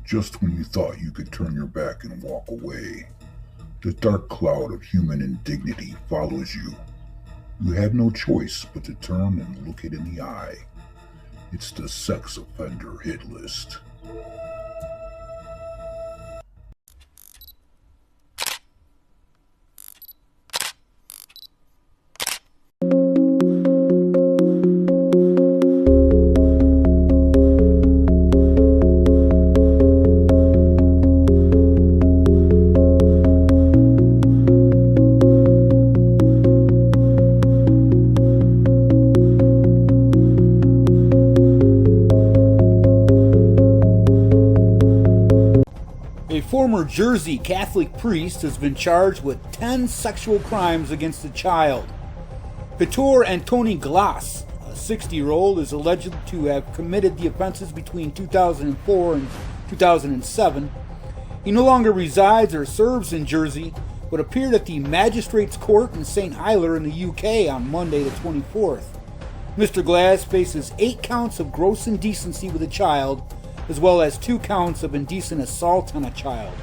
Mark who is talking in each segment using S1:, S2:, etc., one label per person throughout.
S1: Just when you thought you could turn your back and walk away, the dark cloud of human indignity follows you. You have no choice but to turn and look it in the eye. It's the sex offender hit list.
S2: A former Jersey Catholic priest has been charged with 10 sexual crimes against a child. Petor Antoni Glass, a 60-year-old, is alleged to have committed the offenses between 2004 and 2007. He no longer resides or serves in Jersey, but appeared at the Magistrates Court in St. Helier in the UK on Monday the 24th. Mr. Glass faces 8 counts of gross indecency with a child, as well as 2 counts of indecent assault on a child.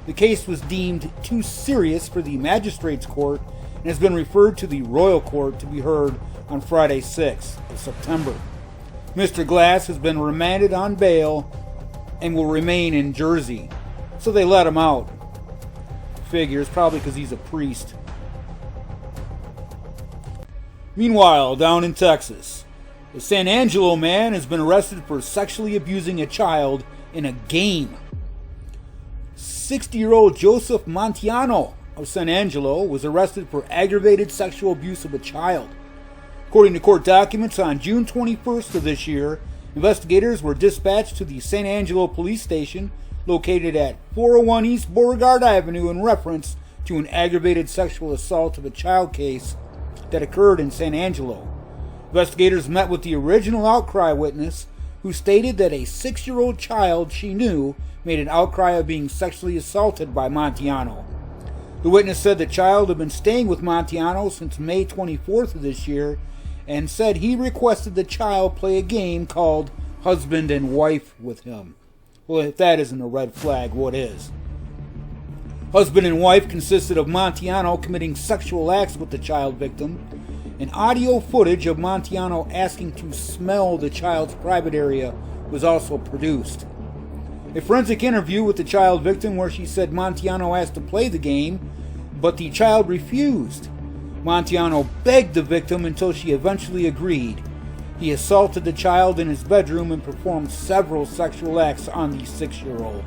S2: The case was deemed too serious for the Magistrates Court and has been referred to the Royal Court to be heard on Friday, 6th of September. Mr. Glass has been remanded on bail and will remain in Jersey, so they let him out. Figures, probably because he's a priest. Meanwhile, down in Texas, the San Angelo man has been arrested for sexually abusing a child in a game. 60-year-old Joseph Montiano of San Angelo was arrested for aggravated sexual abuse of a child. According to court documents, on June 21st of this year, investigators were dispatched to the San Angelo police station located at 401 East Beauregard Avenue in reference to an aggravated sexual assault of a child case that occurred in San Angelo. Investigators met with the original outcry witness, who stated that a 6-year-old child she knew made an outcry of being sexually assaulted by Montiano. The witness said the child had been staying with Montiano since May 24th of this year and said he requested the child play a game called Husband and Wife with him. Well, if that isn't a red flag, what is? Husband and Wife consisted of Montiano committing sexual acts with the child victim, and audio footage of Montiano asking to smell the child's private area was also produced. A forensic interview with the child victim where she said Montiano asked to play the game, but the child refused. Montiano begged the victim until she eventually agreed. He assaulted the child in his bedroom and performed several sexual acts on the 6-year-old.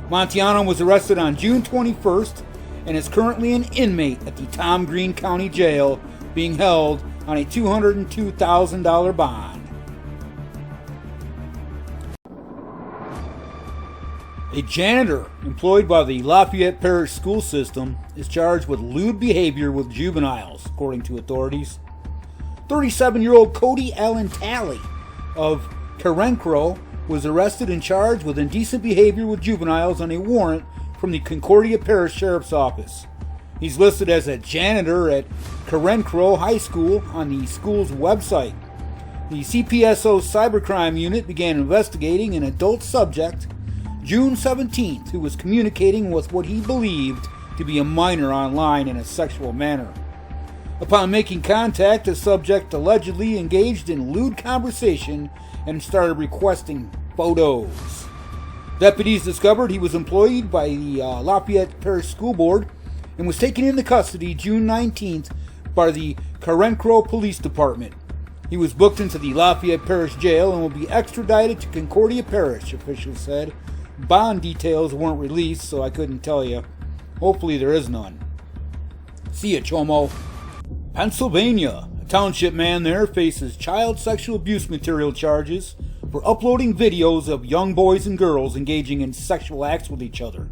S2: Montiano was arrested on June 21st and is currently an inmate at the Tom Green County Jail, being held on a $202,000 bond. A janitor employed by the Lafayette Parish School System is charged with lewd behavior with juveniles, according to authorities. 37-year-old Cody Allen Talley of Carencro was arrested and charged with indecent behavior with juveniles on a warrant from the Concordia Parish Sheriff's Office. He's listed as a janitor at Carencro High School on the school's website. The CPSO Cybercrime Unit began investigating an adult subject June 17th who was communicating with what he believed to be a minor online in a sexual manner. Upon making contact, the subject allegedly engaged in lewd conversation and started requesting photos. Deputies discovered he was employed by the Lafayette Parish School Board and was taken into custody June 19th by the Carencro Police Department. He was booked into the Lafayette Parish Jail and will be extradited to Concordia Parish, officials said. Bond details weren't released, so I couldn't tell you. Hopefully there is none. See ya, Chomo. Pennsylvania. A township man there faces child sexual abuse material charges for uploading videos of young boys and girls engaging in sexual acts with each other.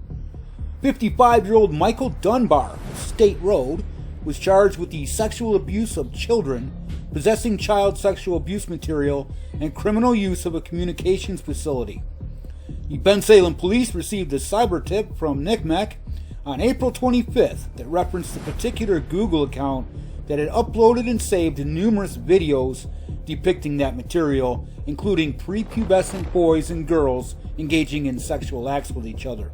S2: 55-year-old Michael Dunbar of State Road was charged with the sexual abuse of children, possessing child sexual abuse material, and criminal use of a communications facility. The Bensalem police received a cyber tip from NCMEC on April 25th that referenced a particular Google account that had uploaded and saved numerous videos depicting that material, including prepubescent boys and girls engaging in sexual acts with each other.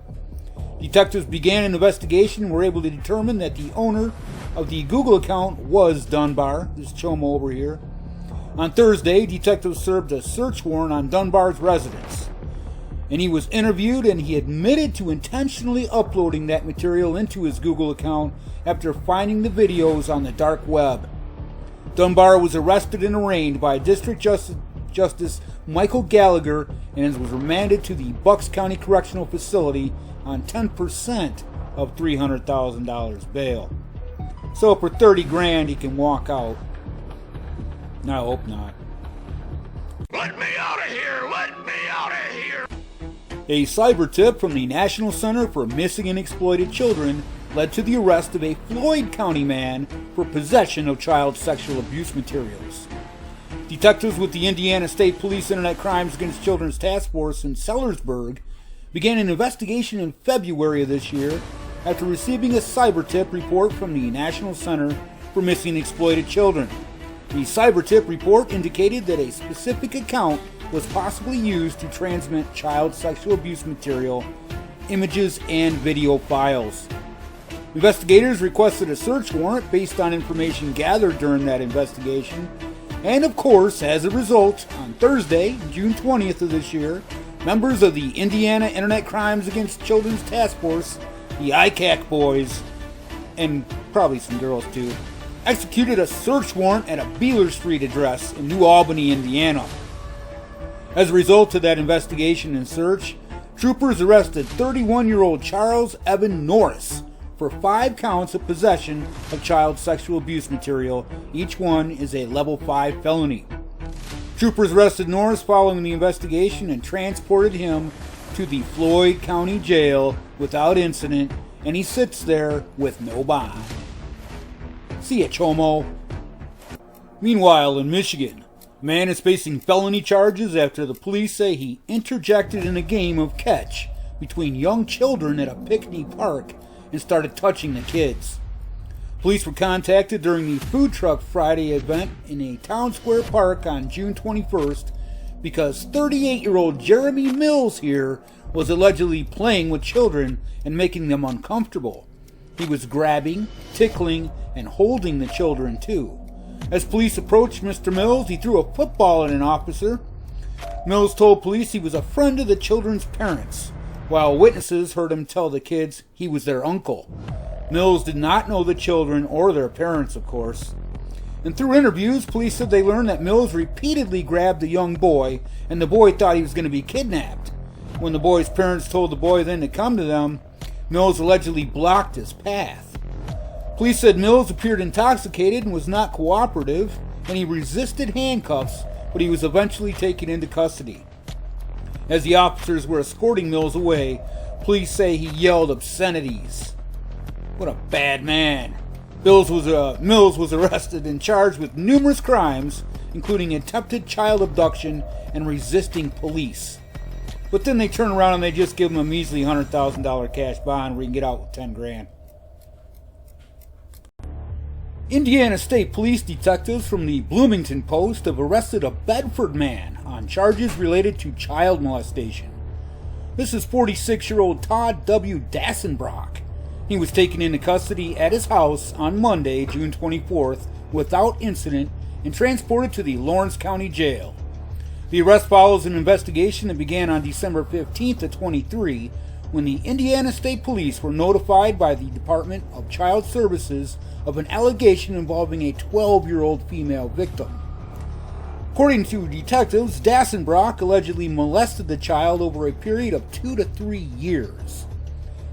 S2: Detectives began an investigation and were able to determine that the owner of the Google account was Dunbar, this Chomo over here. On Thursday, detectives served a search warrant on Dunbar's residence, and he was interviewed, and he admitted to intentionally uploading that material into his Google account after finding the videos on the dark web. Dunbar was arrested and arraigned by District Justice Michael Gallagher and was remanded to the Bucks County Correctional Facility on 10% of $300,000 bail. So for 30 grand he can walk out. I hope not.
S3: Let me out of here! Let me out of here!
S2: A cyber tip from the National Center for Missing and Exploited Children led to the arrest of a Floyd County man for possession of child sexual abuse materials. Detectives with the Indiana State Police Internet Crimes Against Children's Task Force in Sellersburg began an investigation in February of this year after receiving a cyber tip report from the National Center for Missing and Exploited Children. The cyber tip report indicated that a specific account was possibly used to transmit child sexual abuse material, images, and video files. Investigators requested a search warrant based on information gathered during that investigation, and of course, as a result, on Thursday, June 20th of this year, members of the Indiana Internet Crimes Against Children's Task Force, the ICAC boys, and probably some girls too, executed a search warrant at a Beeler Street address in New Albany, Indiana. As a result of that investigation and search, troopers arrested 31-year-old Charles Evan Norris for 5 counts of possession of child sexual abuse material. Each one is a level 5 felony. Troopers arrested Norris following the investigation and transported him to the Floyd County Jail without incident, and he sits there with no bond. See ya, Chomo. Meanwhile, in Michigan, a man is facing felony charges after the police say he interjected in a game of catch between young children at a picnic park and started touching the kids. Police were contacted during the Food Truck Friday event in a town square park on June 21st because 38-year-old Jeremy Mills here was allegedly playing with children and making them uncomfortable. He was grabbing, tickling, and holding the children too. As police approached Mr. Mills, he threw a football at an officer. Mills told police he was a friend of the children's parents, while witnesses heard him tell the kids he was their uncle. Mills did not know the children or their parents, of course. And through interviews, police said they learned that Mills repeatedly grabbed the young boy, and the boy thought he was going to be kidnapped. When the boy's parents told the boy then to come to them, Mills allegedly blocked his path. Police said Mills appeared intoxicated and was not cooperative, and he resisted handcuffs, but he was eventually taken into custody. As the officers were escorting Mills away, police say he yelled obscenities. What a bad man. Mills was arrested and charged with numerous crimes, including attempted child abduction and resisting police. But then they turn around and they just give him a measly $100,000 cash bond where he can get out with 10 grand. Indiana State Police detectives from the Bloomington Post have arrested a Bedford man on charges related to child molestation. This is 46-year-old Todd W. Dassenbrock. He was taken into custody at his house on Monday, June 24th, without incident and transported to the Lawrence County Jail. The arrest follows an investigation that began on December 15th of 23 when the Indiana State Police were notified by the Department of Child Services of an allegation involving a 12-year-old female victim. According to detectives, Dassenbrock allegedly molested the child over a period of 2 to 3 years.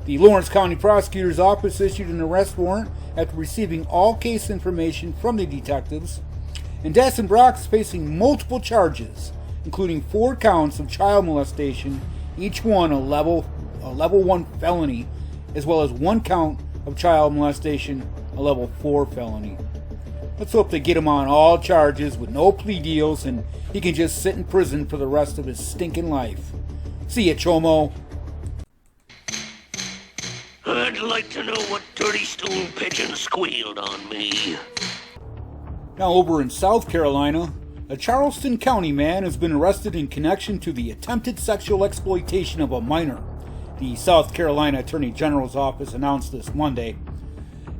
S2: The Lawrence County Prosecutor's Office issued an arrest warrant after receiving all case information from the detectives, and Dassenbrock is facing multiple charges, including 4 counts of child molestation, each one a level 1 felony, as well as 1 count of child molestation, a level 4 felony. Let's hope they get him on all charges with no plea deals and he can just sit in prison for the rest of his stinking life. See ya, Chomo.
S3: I'd like to know what dirty stool pigeon squealed on me.
S2: Now over in South Carolina, A Charleston County man has been arrested in connection to the attempted sexual exploitation of a minor, the South Carolina Attorney General's office announced this Monday.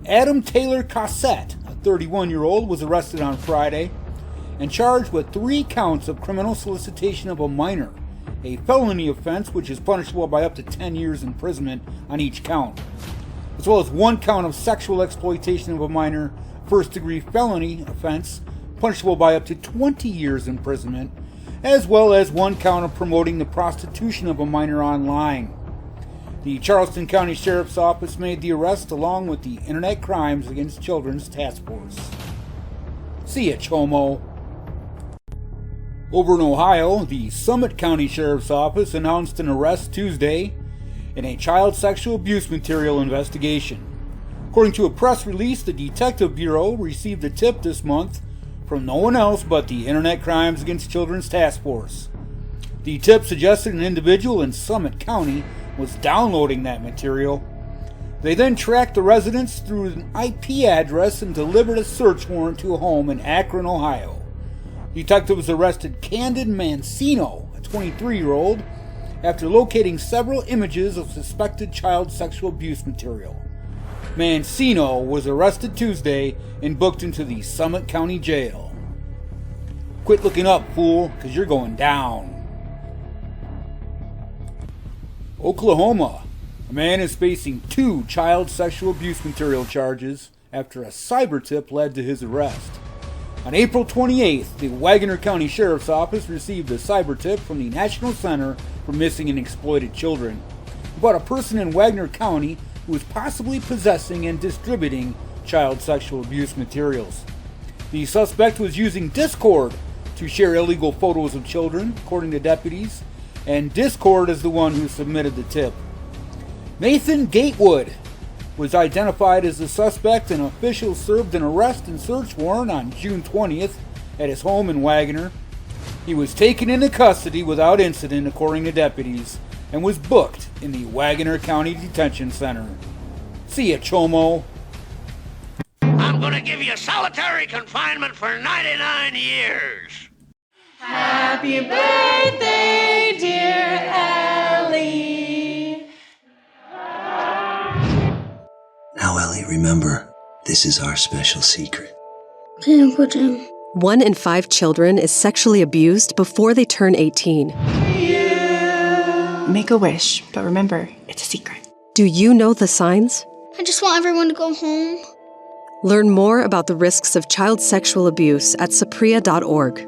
S2: Adam Taylor Cossette, a 31-year-old, was arrested on Friday and charged with 3 counts of criminal solicitation of a minor, a felony offense which is punishable by up to 10 years imprisonment on each count, as well as 1 count of sexual exploitation of a minor, first-degree felony offense, punishable by up to 20 years imprisonment, as well as 1 count of promoting the prostitution of a minor online. The Charleston County Sheriff's Office made the arrest along with the Internet Crimes Against Children's Task Force. See ya, Chomo. Over in Ohio, the Summit County Sheriff's Office announced an arrest Tuesday in a child sexual abuse material investigation. According to a press release, the Detective Bureau received a tip this month from no one else but the Internet Crimes Against Children's Task Force. The tip suggested an individual in Summit County was downloading that material. They then tracked the residents through an IP address and delivered a search warrant to a home in Akron, Ohio. Detectives arrested Candid Mancino, a 23-year-old, after locating several images of suspected child sexual abuse material. Mancino was arrested Tuesday and booked into the Summit County Jail. Quit looking up, fool, because you're going down. Oklahoma. A man is facing 2 child sexual abuse material charges after a cyber tip led to his arrest. On April 28th, the Wagoner County Sheriff's Office received a cyber tip from the National Center for Missing and Exploited Children about a person in Wagoner County who was possibly possessing and distributing child sexual abuse materials. The suspect was using Discord to share illegal photos of children, according to deputies, and Discord is the one who submitted the tip. Nathan Gatewood was identified as the suspect, and officials served an arrest and search warrant on June 20th at his home in Wagoner. He was taken into custody without incident, according to deputies, and was booked in the Wagoner County Detention Center. See ya, Chomo.
S3: I'm gonna give you solitary confinement for 99 years.
S4: Happy birthday, dear Ellie.
S5: Now, Ellie, remember, this is our special secret.
S6: Uncle Jim.
S7: 1 in 5 children is sexually abused before they turn 18.
S4: Make a wish, but remember, it's a secret.
S7: Do you know the signs?
S6: I just want everyone to go home.
S7: Learn more about the risks of child sexual abuse at sapria.org.